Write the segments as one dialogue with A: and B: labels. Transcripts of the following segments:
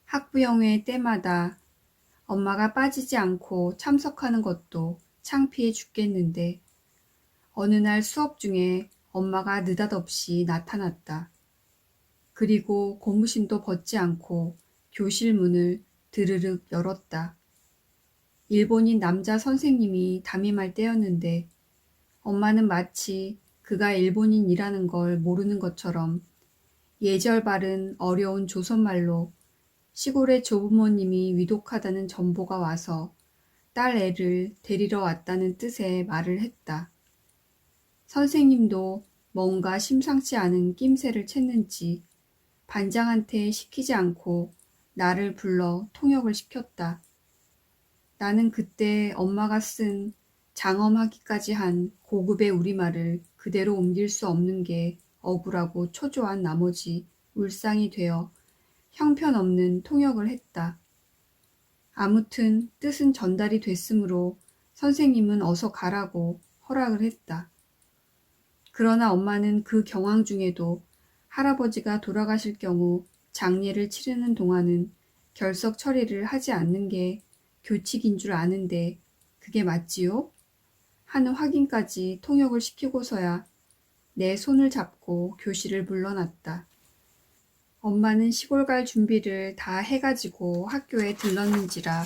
A: 학부형회 때마다 엄마가 빠지지 않고 참석하는 것도 창피해 죽겠는데 어느 날 수업 중에 엄마가 느닷없이 나타났다. 그리고 고무신도 벗지 않고 교실 문을 드르륵 열었다. 일본인 남자 선생님이 담임할 때였는데 엄마는 마치 그가 일본인이라는 걸 모르는 것처럼 예절 바른 어려운 조선말로 시골의 조부모님이 위독하다는 전보가 와서 딸 애를 데리러 왔다는 뜻의 말을 했다. 선생님도 뭔가 심상치 않은 낌새를 챘는지 반장한테 시키지 않고 나를 불러 통역을 시켰다. 나는 그때 엄마가 쓴 장엄하기까지 한 고급의 우리말을 그대로 옮길 수 없는 게 억울하고 초조한 나머지 울상이 되어 형편없는 통역을 했다. 아무튼 뜻은 전달이 됐으므로 선생님은 어서 가라고 허락을 했다. 그러나 엄마는 그 경황 중에도 할아버지가 돌아가실 경우 장례를 치르는 동안은 결석 처리를 하지 않는 게 교칙인 줄 아는데 그게 맞지요? 하는 확인까지 통역을 시키고서야 내 손을 잡고 교실을 물러났다. 엄마는 시골 갈 준비를 다 해가지고 학교에 들렀는지라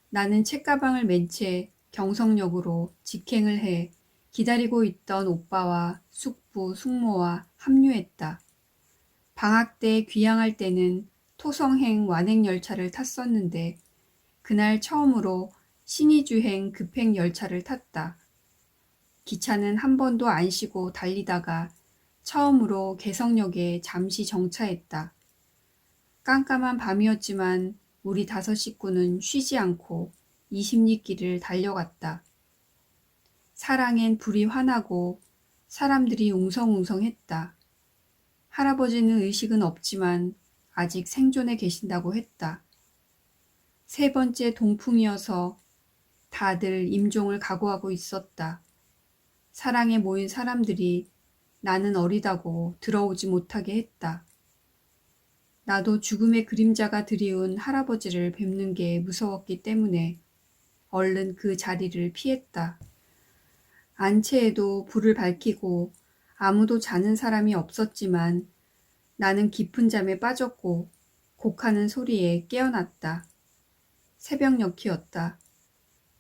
A: 나는 책가방을 맨 채 경성역으로 직행을 해 기다리고 있던 오빠와 숙부, 숙모와 합류했다. 방학 때 귀향할 때는 토성행 완행열차를 탔었는데 그날 처음으로 신의주행 급행열차를 탔다. 기차는 한 번도 안 쉬고 달리다가 처음으로 개성역에 잠시 정차했다. 깜깜한 밤이었지만 우리 5식구는 쉬지 않고 20리길을 달려갔다. 사랑엔 불이 환하고 사람들이 웅성웅성했다. 할아버지는 의식은 없지만 아직 생존해 계신다고 했다. 3번째 동풍이어서 다들 임종을 각오하고 있었다. 사랑에 모인 사람들이 나는 어리다고 들어오지 못하게 했다. 나도 죽음의 그림자가 드리운 할아버지를 뵙는 게 무서웠기 때문에 얼른 그 자리를 피했다. 안채에도 불을 밝히고 아무도 자는 사람이 없었지만 나는 깊은 잠에 빠졌고 곡하는 소리에 깨어났다. 새벽녘이었다.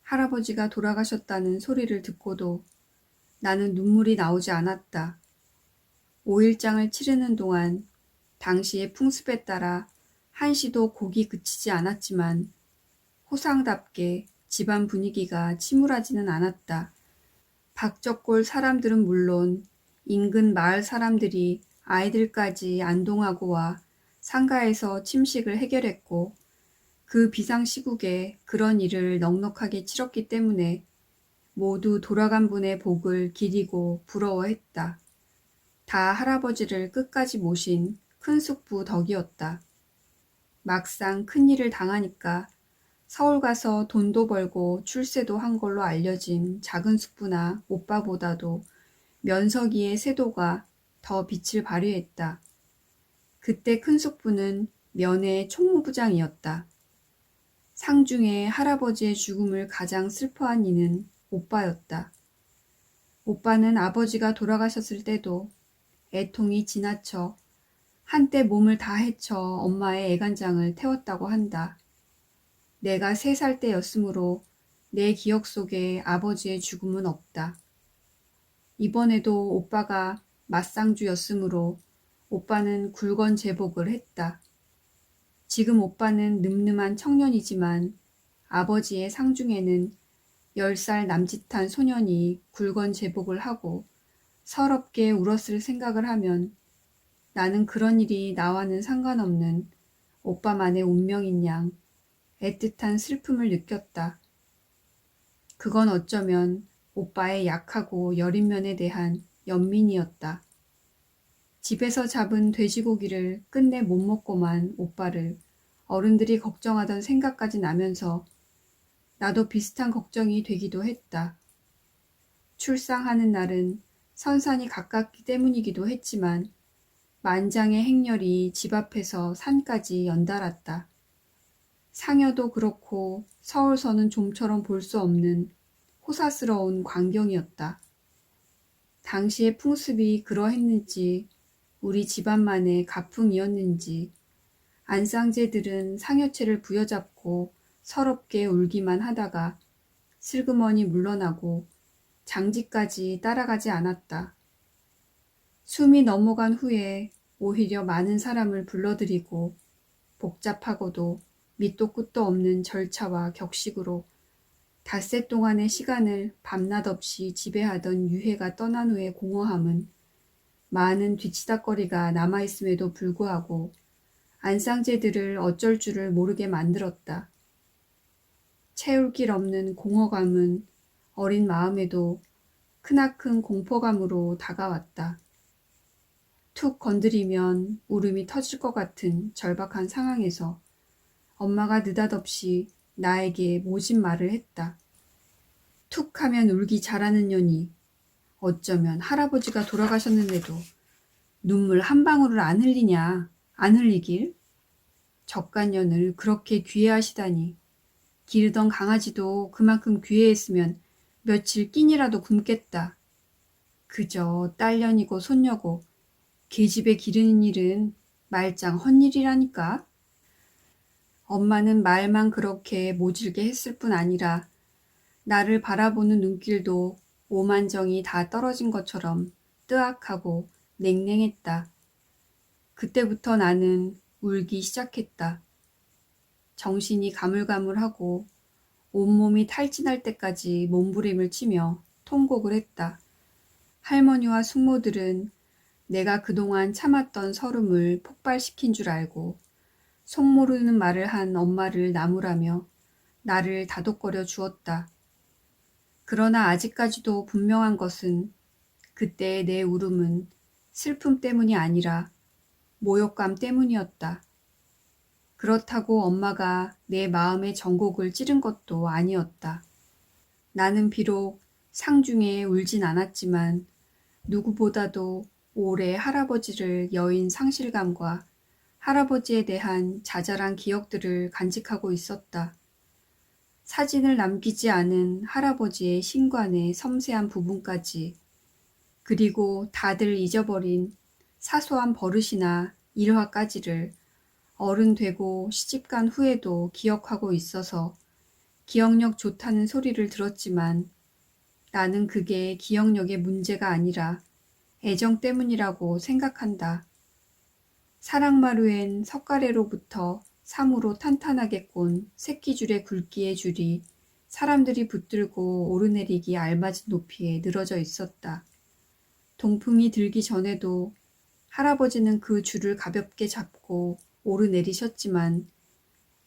A: 할아버지가 돌아가셨다는 소리를 듣고도 나는 눈물이 나오지 않았다. 5일장을 치르는 동안 당시의 풍습에 따라 한시도 곡이 그치지 않았지만 호상답게 집안 분위기가 침울하지는 않았다. 박적골 사람들은 물론 인근 마을 사람들이 아이들까지 안동하고 와 상가에서 침식을 해결했고 그 비상시국에 그런 일을 넉넉하게 치렀기 때문에 모두 돌아간 분의 복을 기리고 부러워했다. 다 할아버지를 끝까지 모신 큰 숙부 덕이었다. 막상 큰일을 당하니까 서울 가서 돈도 벌고 출세도 한 걸로 알려진 작은 숙부나 오빠보다도 면석이의 세도가 더 빛을 발휘했다. 그때 큰 숙부는 면의 총무부장이었다. 상중에 할아버지의 죽음을 가장 슬퍼한 이는 오빠였다. 오빠는 아버지가 돌아가셨을 때도 애통이 지나쳐 한때 몸을 다 헤쳐 엄마의 애간장을 태웠다고 한다. 내가 3살 때였으므로 내 기억 속에 아버지의 죽음은 없다. 이번에도 오빠가 맞상주였으므로 오빠는 굵은 제복을 했다. 지금 오빠는 늠름한 청년이지만 아버지의 상중에는 10살 남짓한 소년이 굵은 제복을 하고 서럽게 울었을 생각을 하면 나는 그런 일이 나와는 상관없는 오빠만의 운명인 양 애틋한 슬픔을 느꼈다. 그건 어쩌면 오빠의 약하고 여린 면에 대한 연민이었다. 집에서 잡은 돼지고기를 끝내 못 먹고만 오빠를 어른들이 걱정하던 생각까지 나면서 나도 비슷한 걱정이 되기도 했다. 출상하는 날은 선산이 가깝기 때문이기도 했지만 만장의 행렬이 집 앞에서 산까지 연달았다. 상여도 그렇고 서울서는 좀처럼 볼 수 없는 호사스러운 광경이었다. 당시의 풍습이 그러했는지 우리 집안만의 가풍이었는지 안상제들은 상여체를 부여잡고 서럽게 울기만 하다가 슬그머니 물러나고 장지까지 따라가지 않았다. 숨이 넘어간 후에 오히려 많은 사람을 불러들이고 복잡하고도 밑도 끝도 없는 절차와 격식으로 닷새 동안의 시간을 밤낮 없이 지배하던 유해가 떠난 후의 공허함은 많은 뒤치다거리가 남아있음에도 불구하고 안상제들을 어쩔 줄을 모르게 만들었다. 채울 길 없는 공허감은 어린 마음에도 크나큰 공포감으로 다가왔다. 툭 건드리면 울음이 터질 것 같은 절박한 상황에서 엄마가 느닷없이 나에게 모진 말을 했다. 툭 하면 울기 잘하는 년이 어쩌면 할아버지가 돌아가셨는데도 눈물 한 방울을 안 흘리냐, 안 흘리길? 적간년을 그렇게 귀해하시다니. 기르던 강아지도 그만큼 귀해했으면 며칠 끼니라도 굶겠다. 그저 딸년이고 손녀고 계집애 기르는 일은 말짱 헛일이라니까. 엄마는 말만 그렇게 모질게 했을 뿐 아니라 나를 바라보는 눈길도 오만정이 다 떨어진 것처럼 뜨악하고 냉랭했다. 그때부터 나는 울기 시작했다. 정신이 가물가물하고 온몸이 탈진할 때까지 몸부림을 치며 통곡을 했다. 할머니와 숙모들은 내가 그동안 참았던 서름을 폭발시킨 줄 알고 속 모르는 말을 한 엄마를 나무라며 나를 다독거려 주었다. 그러나 아직까지도 분명한 것은 그때의 내 울음은 슬픔 때문이 아니라 모욕감 때문이었다. 그렇다고 엄마가 내 마음의 전곡을 찌른 것도 아니었다. 나는 비록 상중에 울진 않았지만 누구보다도 오래 할아버지를 여인 상실감과 할아버지에 대한 자잘한 기억들을 간직하고 있었다. 사진을 남기지 않은 할아버지의 신관의 섬세한 부분까지, 그리고 다들 잊어버린 사소한 버릇이나 일화까지를 어른 되고 시집간 후에도 기억하고 있어서 기억력 좋다는 소리를 들었지만 나는 그게 기억력의 문제가 아니라 애정 때문이라고 생각한다. 사랑마루엔 석가래로부터 삼으로 탄탄하게 꼰 새끼줄의 굵기의 줄이 사람들이 붙들고 오르내리기 알맞은 높이에 늘어져 있었다. 동풍이 들기 전에도 할아버지는 그 줄을 가볍게 잡고 오르내리셨지만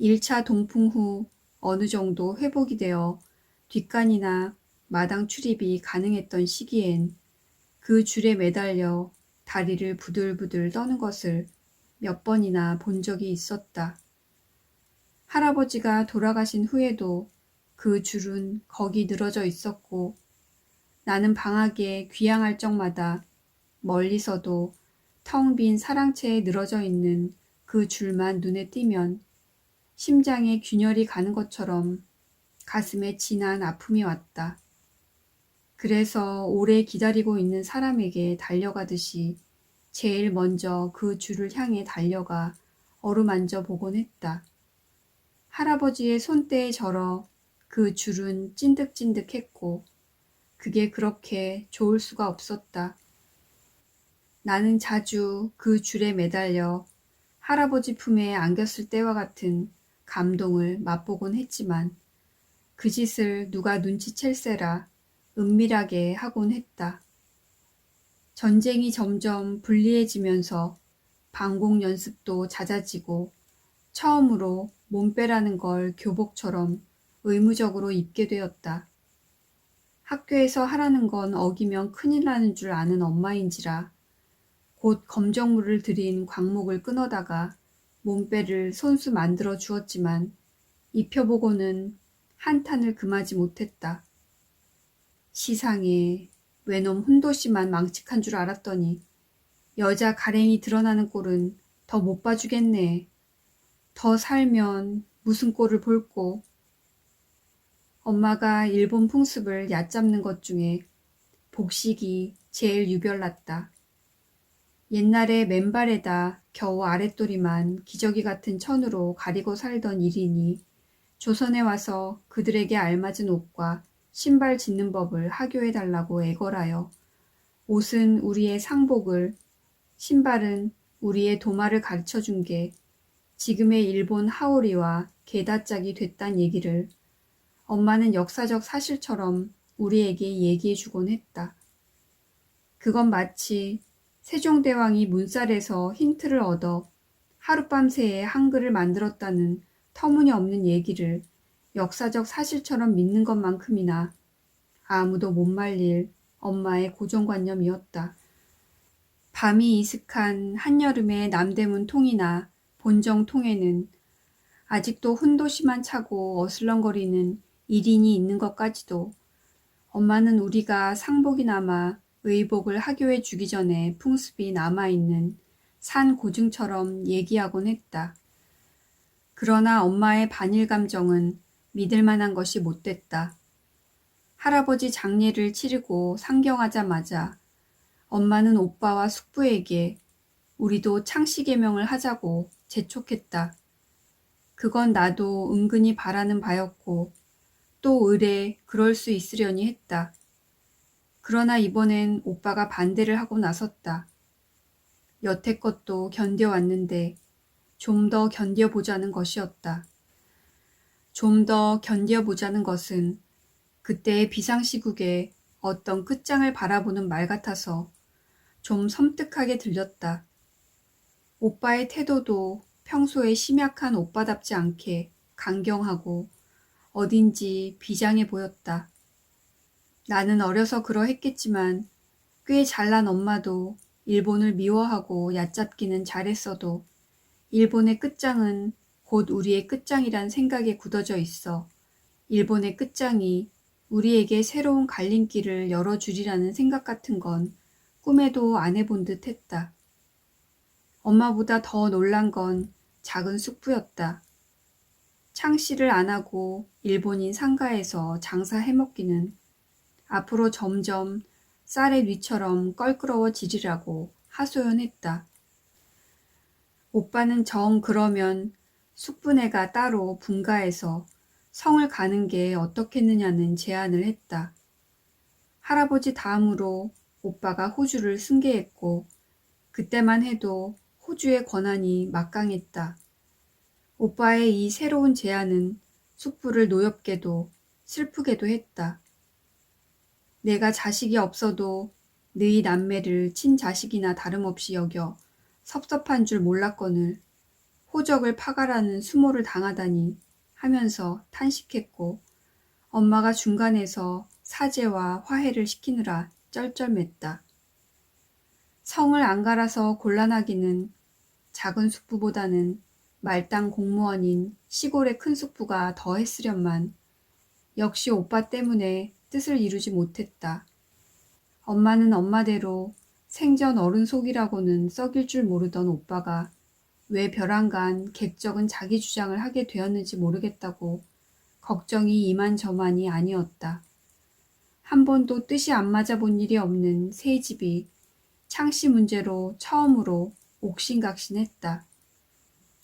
A: 1차 동풍 후 어느 정도 회복이 되어 뒷간이나 마당 출입이 가능했던 시기엔 그 줄에 매달려 다리를 부들부들 떠는 것을 몇 번이나 본 적이 있었다. 할아버지가 돌아가신 후에도 그 줄은 거기 늘어져 있었고 나는 방학에 귀향할 적마다 멀리서도 텅 빈 사랑채에 늘어져 있는 그 줄만 눈에 띄면 심장에 균열이 가는 것처럼 가슴에 진한 아픔이 왔다. 그래서 오래 기다리고 있는 사람에게 달려가듯이 제일 먼저 그 줄을 향해 달려가 어루만져 보곤 했다. 할아버지의 손때에 절어 그 줄은 찐득찐득했고 그게 그렇게 좋을 수가 없었다. 나는 자주 그 줄에 매달려 할아버지 품에 안겼을 때와 같은 감동을 맛보곤 했지만 그 짓을 누가 눈치챌세라 은밀하게 하곤 했다. 전쟁이 점점 불리해지면서 방공 연습도 잦아지고 처음으로 몸빼라는 걸 교복처럼 의무적으로 입게 되었다. 학교에서 하라는 건 어기면 큰일 나는 줄 아는 엄마인지라 곧 검정물을 들인 광목을 끊어다가 몸빼를 손수 만들어 주었지만 입혀보고는 한탄을 금하지 못했다. 시상에 외놈 훈도씨만 망측한 줄 알았더니 여자 가랭이 드러나는 꼴은 더 못 봐주겠네. 더 살면 무슨 꼴을 볼꼬. 엄마가 일본 풍습을 얕잡는 것 중에 복식이 제일 유별났다. 옛날에 맨발에다 겨우 아랫도리만 기저귀 같은 천으로 가리고 살던 일인이 조선에 와서 그들에게 알맞은 옷과 신발 짓는 법을 하교해달라고 애걸하여 옷은 우리의 상복을, 신발은 우리의 도마를 가르쳐준 게 지금의 일본 하오리와 게다짝이 됐단 얘기를 엄마는 역사적 사실처럼 우리에게 얘기해주곤 했다. 그건 마치 세종대왕이 문살에서 힌트를 얻어 하룻밤새에 한글을 만들었다는 터무니없는 얘기를 역사적 사실처럼 믿는 것만큼이나 아무도 못 말릴 엄마의 고정관념이었다. 밤이 이슥한 한여름의 남대문 통이나 본정 통에는 아직도 훈도시만 차고 어슬렁거리는 1인이 있는 것까지도 엄마는 우리가 상복이나마 의복을 하교해 주기 전에 풍습이 남아있는 산 고증처럼 얘기하곤 했다. 그러나 엄마의 반일 감정은 믿을 만한 것이 못됐다. 할아버지 장례를 치르고 상경하자마자 엄마는 오빠와 숙부에게 우리도 창씨 계명을 하자고 재촉했다. 그건 나도 은근히 바라는 바였고 또 의례 그럴 수 있으려니 했다. 그러나 이번엔 오빠가 반대를 하고 나섰다. 여태껏도 견뎌왔는데 좀 더 견뎌보자는 것이었다. 좀 더 견뎌보자는 것은 그때의 비상시국에 어떤 끝장을 바라보는 말 같아서 좀 섬뜩하게 들렸다. 오빠의 태도도 평소에 심약한 오빠답지 않게 강경하고 어딘지 비장해 보였다. 나는 어려서 그러했겠지만 꽤 잘난 엄마도 일본을 미워하고 얕잡기는 잘했어도 일본의 끝장은 곧 우리의 끝장이란 생각에 굳어져 있어 일본의 끝장이 우리에게 새로운 갈림길을 열어주리라는 생각 같은 건 꿈에도 안 해본 듯 했다. 엄마보다 더 놀란 건 작은 숙부였다. 창씨를 안 하고 일본인 상가에서 장사 해먹기는 앞으로 점점 쌀의 위처럼 껄끄러워지리라고 하소연했다. 오빠는 정 그러면 숙부네가 따로 분가해서 성을 가는 게 어떻겠느냐는 제안을 했다. 할아버지 다음으로 오빠가 호주를 승계했고 그때만 해도 호주의 권한이 막강했다. 오빠의 이 새로운 제안은 숙부를 노엽게도 슬프게도 했다. 내가 자식이 없어도 너희 남매를 친자식이나 다름없이 여겨 섭섭한 줄 몰랐거늘 호적을 파가라는 수모를 당하다니 하면서 탄식했고 엄마가 중간에서 사죄와 화해를 시키느라 쩔쩔맸다. 성을 안 갈아서 곤란하기는 작은 숙부보다는 말단 공무원인 시골의 큰 숙부가 더 했으련만 역시 오빠 때문에 뜻을 이루지 못했다. 엄마는 엄마대로 생전 어른 속이라고는 썩일 줄 모르던 오빠가 왜 벼랑간 객적은 자기 주장을 하게 되었는지 모르겠다고 걱정이 이만저만이 아니었다. 한 번도 뜻이 안 맞아 본 일이 없는 새 집이 창씨 문제로 처음으로 옥신각신했다.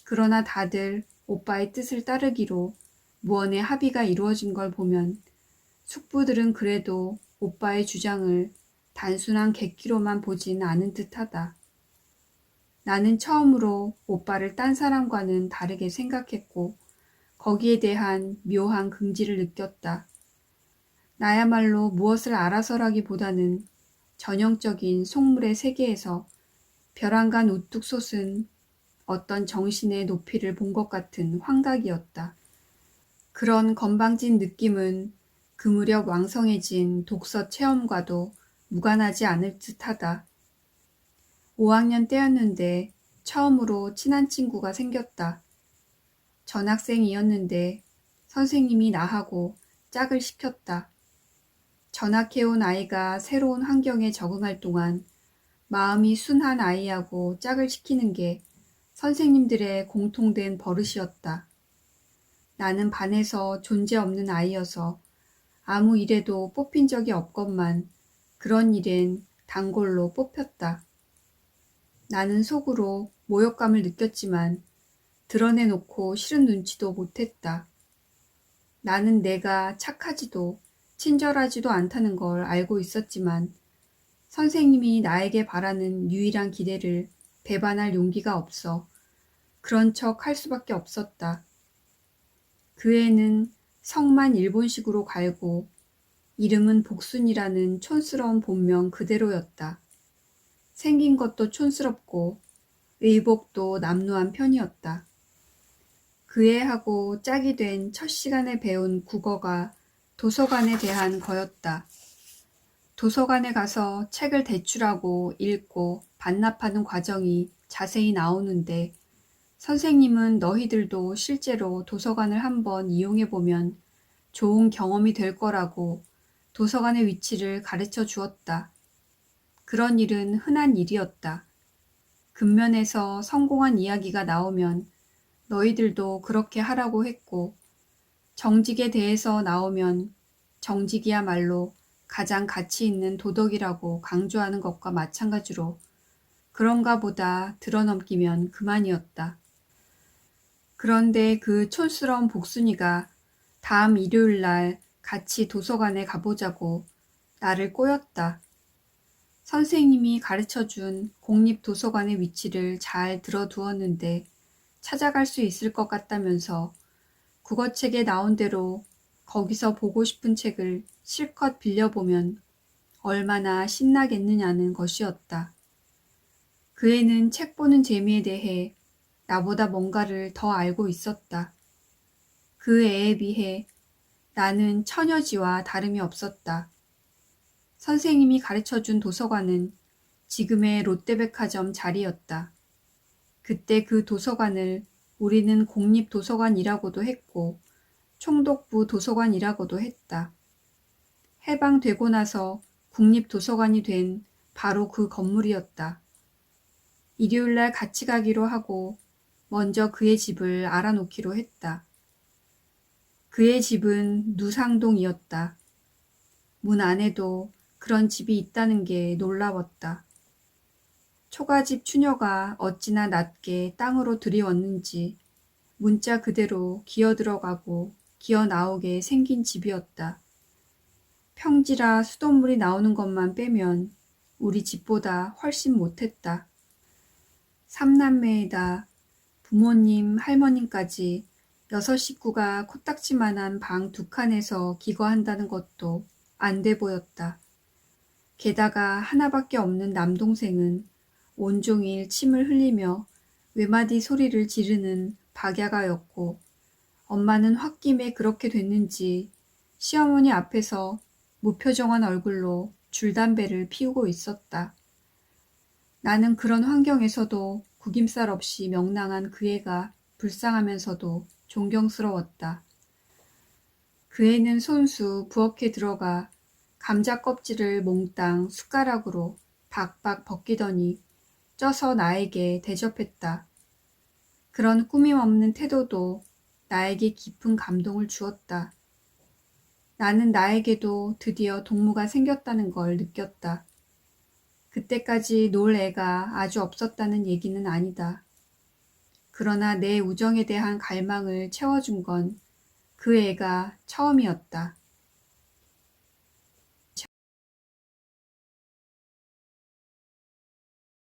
A: 그러나 다들 오빠의 뜻을 따르기로 무언의 합의가 이루어진 걸 보면 숙부들은 그래도 오빠의 주장을 단순한 객기로만 보진 않은 듯하다. 나는 처음으로 오빠를 딴 사람과는 다르게 생각했고 거기에 대한 묘한 긍지를 느꼈다. 나야말로 무엇을 알아서라기보다는 전형적인 속물의 세계에서 벼랑간 우뚝 솟은 어떤 정신의 높이를 본 것 같은 환각이었다. 그런 건방진 느낌은 그 무렵 왕성해진 독서 체험과도 무관하지 않을 듯하다. 5학년 때였는데 처음으로 친한 친구가 생겼다. 전학생이었는데 선생님이 나하고 짝을 시켰다. 전학해온 아이가 새로운 환경에 적응할 동안 마음이 순한 아이하고 짝을 시키는 게 선생님들의 공통된 버릇이었다. 나는 반에서 존재 없는 아이여서 아무 일에도 뽑힌 적이 없건만 그런 일엔 단골로 뽑혔다. 나는 속으로 모욕감을 느꼈지만 드러내놓고 싫은 눈치도 못했다. 나는 내가 착하지도 친절하지도 않다는 걸 알고 있었지만 선생님이 나에게 바라는 유일한 기대를 배반할 용기가 없어 그런 척 할 수밖에 없었다. 그 애는 성만 일본식으로 갈고 이름은 복순이라는 촌스러운 본명 그대로였다. 생긴 것도 촌스럽고 의복도 남루한 편이었다. 그 애하고 짝이 된 첫 시간에 배운 국어가 도서관에 대한 거였다. 도서관에 가서 책을 대출하고 읽고 반납하는 과정이 자세히 나오는데 선생님은 너희들도 실제로 도서관을 한번 이용해보면 좋은 경험이 될 거라고 도서관의 위치를 가르쳐 주었다. 그런 일은 흔한 일이었다. 근면에서 성공한 이야기가 나오면 너희들도 그렇게 하라고 했고 정직에 대해서 나오면 정직이야말로 가장 가치 있는 도덕이라고 강조하는 것과 마찬가지로 그런가 보다 드러넘기면 그만이었다. 그런데 그 촌스러운 복순이가 다음 일요일 날 같이 도서관에 가보자고 나를 꼬였다. 선생님이 가르쳐준 공립도서관의 위치를 잘 들어두었는데 찾아갈 수 있을 것 같다면서 국어책에 나온 대로 거기서 보고 싶은 책을 실컷 빌려보면 얼마나 신나겠느냐는 것이었다. 그 애는 책 보는 재미에 대해 나보다 뭔가를 더 알고 있었다. 그 애에 비해 나는 처녀지와 다름이 없었다. 선생님이 가르쳐준 도서관은 지금의 롯데백화점 자리였다. 그때 그 도서관을 우리는 공립도서관이라고도 했고 총독부 도서관이라고도 했다. 해방되고 나서 국립도서관이 된 바로 그 건물이었다. 일요일날 같이 가기로 하고 먼저 그의 집을 알아놓기로 했다. 그의 집은 누상동이었다. 문 안에도 그런 집이 있다는 게 놀라웠다. 초가집 추녀가 어찌나 낮게 땅으로 들이웠는지 문자 그대로 기어 들어가고 기어 나오게 생긴 집이었다. 평지라 수돗물이 나오는 것만 빼면 우리 집보다 훨씬 못했다. 삼남매에다 부모님, 할머님까지 6식구가 코딱지만한 방 2칸에서 기거한다는 것도 안 돼 보였다. 게다가 하나밖에 없는 남동생은 온종일 침을 흘리며 외마디 소리를 지르는 박야가였고 엄마는 홧김에 그렇게 됐는지 시어머니 앞에서 무표정한 얼굴로 줄담배를 피우고 있었다. 나는 그런 환경에서도 구김살 없이 명랑한 그 애가 불쌍하면서도 존경스러웠다. 그 애는 손수 부엌에 들어가 감자 껍질을 몽땅 숟가락으로 박박 벗기더니 쪄서 나에게 대접했다. 그런 꾸밈없는 태도도 나에게 깊은 감동을 주었다. 나는 나에게도 드디어 동무가 생겼다는 걸 느꼈다. 그때까지 놀 애가 아주 없었다는 얘기는 아니다. 그러나 내 우정에 대한 갈망을 채워준 건 그 애가 처음이었다.